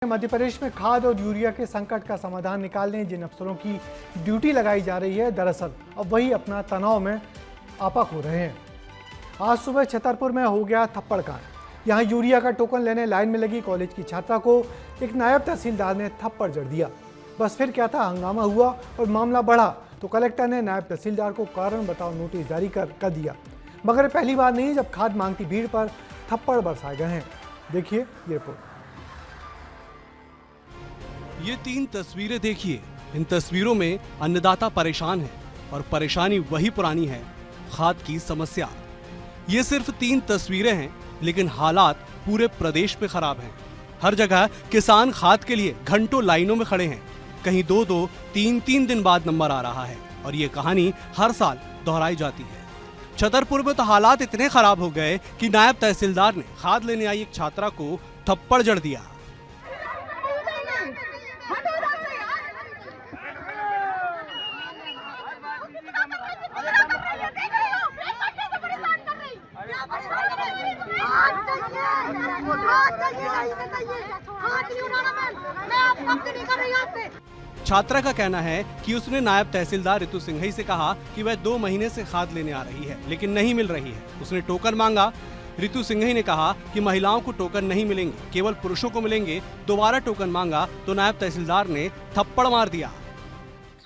मध्य प्रदेश में खाद और यूरिया के संकट का समाधान निकालने जिन अफसरों की ड्यूटी लगाई जा रही है, दरअसल अब वही अपना तनाव में आपा खो रहे हैं। आज सुबह छतरपुर में हो गया थप्पड़ कांड। यहां यूरिया का टोकन लेने लाइन में लगी कॉलेज की छात्रा को एक नायब तहसीलदार ने थप्पड़ जड़ दिया। बस फिर क्या था, हंगामा हुआ और मामला बढ़ा तो कलेक्टर ने नायब तहसीलदार को कारण बताओ नोटिस जारी कर दिया। मगर पहली बार नहीं जब खाद मांगती भीड़ पर थप्पड़ बरसाए गए हैं। देखिए ये रिपोर्ट। ये 3 तस्वीरें देखिए। इन तस्वीरों में अन्नदाता परेशान है और परेशानी वही पुरानी है, खाद की समस्या। ये सिर्फ 3 तस्वीरें हैं, लेकिन हालात पूरे प्रदेश में खराब हैं। हर जगह किसान खाद के लिए घंटों लाइनों में खड़े हैं। कहीं 2-2, 3-3 दिन बाद नंबर आ रहा है और ये कहानी हर साल दोहराई जाती है। छतरपुर में तो हालात इतने खराब हो गए कि नायब तहसीलदार ने खाद लेने आई एक छात्रा को थप्पड़ जड़ दिया। छात्रा का कहना है कि उसने नायब तहसीलदार रितु सिंघई से कहा कि वह 2 महीने से खाद लेने आ रही है, लेकिन नहीं मिल रही है। उसने टोकन मांगा। रितु सिंघई ने कहा कि महिलाओं को टोकन नहीं मिलेंगे, केवल पुरुषों को मिलेंगे। दोबारा टोकन मांगा तो नायब तहसीलदार ने थप्पड़ मार दिया।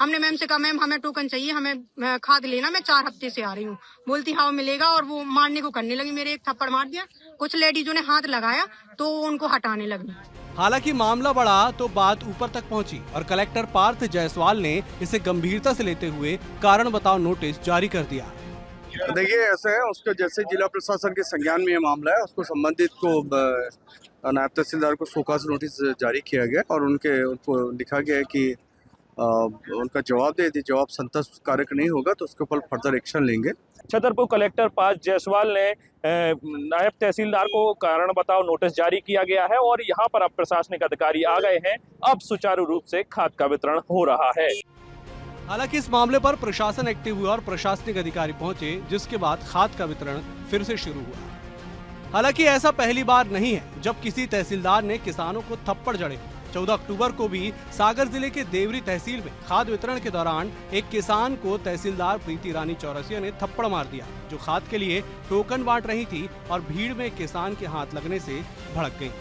हमने मैम से कहा, मैम हमें टोकन चाहिए, हमें खाद लेना, मैं 4 हफ्ते से आ रही हूँ। बोलती हाँ मिलेगा, और वो मारने को करने लगी। मेरे एक थप्पड़ मार दिया। कुछ लेडीजों ने हाथ लगाया तो उनको हटाने लगी। हालांकि मामला बढ़ा तो बात ऊपर तक पहुंची और कलेक्टर पार्थ जायसवाल ने इसे गंभीरता से लेते हुए कारण बताओ नोटिस जारी कर दिया। देखिए ऐसा है, उसको जैसे जिला प्रशासन के संज्ञान में ये मामला है, उसको संबंधित को नायब तहसीलदार को शोकाज नोटिस जारी किया गया और उनको लिखा गया है कि उनका जवाब दे दी। जवाब संतोषकारक नहीं होगा तो उसके ऊपर फर्दर एक्शन लेंगे। छतरपुर कलेक्टर पार्थ जायसवाल ने नायब तहसीलदार को कारण बताओ नोटिस जारी किया गया है और यहाँ पर अब प्रशासनिक अधिकारी आ गए हैं। अब सुचारू रूप से खाद का वितरण हो रहा है। हालांकि इस मामले पर प्रशासन एक्टिव हुआ और प्रशासनिक अधिकारी पहुंचे, जिसके बाद खाद का वितरण फिर से शुरू हुआ। हालांकि ऐसा पहली बार नहीं है जब किसी तहसीलदार ने किसानों को थप्पड़ जड़े। 14 अक्टूबर को भी सागर जिले के देवरी तहसील में खाद वितरण के दौरान एक किसान को तहसीलदार प्रीति रानी चौरसिया ने थप्पड़ मार दिया, जो खाद के लिए टोकन बांट रही थी और भीड़ में किसान के हाथ लगने से भड़क गई।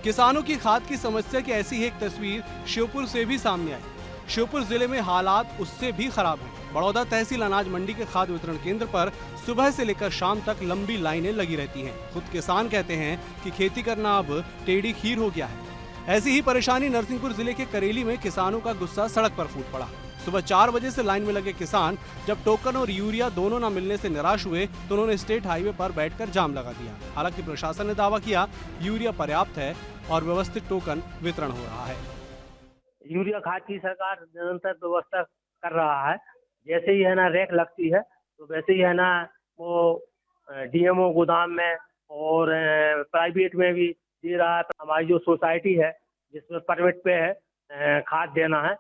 किसानों की खाद की समस्या की ऐसी ही एक तस्वीर श्योपुर से भी सामने आई। श्योपुर जिले में हालात उससे भी खराब हैं। बड़ौदा तहसील अनाज मंडी के खाद वितरण केंद्र पर सुबह से लेकर शाम तक लंबी लाइनें लगी रहती हैं। खुद किसान कहते हैं कि खेती करना अब टेढ़ी खीर हो गया है। ऐसी ही परेशानी नरसिंहपुर जिले के करेली में किसानों का गुस्सा सड़क पर फूट पड़ा। सुबह 4 बजे से लाइन में लगे किसान जब टोकन और यूरिया दोनों न मिलने से निराश हुए तो उन्होंने स्टेट हाईवे पर बैठकर जाम लगा दिया। हालांकि प्रशासन ने दावा किया यूरिया पर्याप्त है और व्यवस्थित टोकन वितरण हो रहा है। यूरिया खाद की सरकार निरंतर व्यवस्था कर रहा है। जैसे ही है ना रैक लगती है तो वैसे ही है ना वो डीएमओ गोदाम में और प्राइवेट में भी दे रहा है। हमारी जो सोसाइटी है जिसमें परमिट पे है खाद देना है,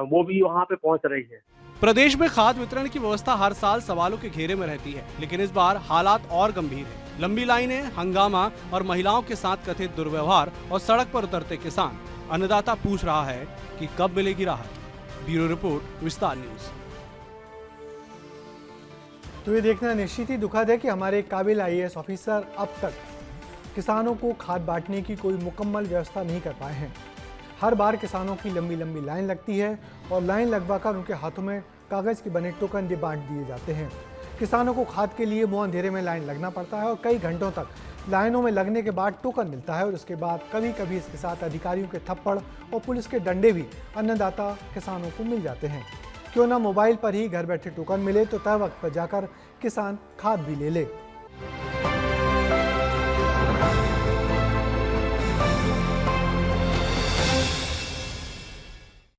वो भी वहाँ पे पहुँच रही है। प्रदेश में खाद वितरण की व्यवस्था हर साल सवालों के घेरे में रहती है, लेकिन इस बार हालात और गंभीर है। लंबी लाइनें, हंगामा और महिलाओं के साथ कथित दुर्व्यवहार और सड़क पर उतरते किसान। अन्नदाता पूछ रहा है कि कब मिलेगी राहत। ब्यूरो रिपोर्ट, विस्तार न्यूज। तो ये देखना निश्चित ही दुखद है कि हमारे काबिल IAS ऑफिसर अब तक किसानों को खाद बांटने की कोई मुकम्मल व्यवस्था नहीं कर पाए हैं। हर बार किसानों की लंबी लंबी लाइन लगती है और लाइन लगवाकर उनके हाथों में कागज़ के बने टोकन बांट दिए जाते हैं। किसानों को खाद के लिए मुँह अंधेरे में लाइन लगना पड़ता है और कई घंटों तक लाइनों में लगने के बाद टोकन मिलता है और उसके बाद कभी कभी इसके साथ अधिकारियों के थप्पड़ और पुलिस के डंडे भी अन्नदाता किसानों को मिल जाते हैं। क्यों ना मोबाइल पर ही घर बैठे टोकन मिले तो तय वक्त पर जाकर किसान खाद भी ले ले।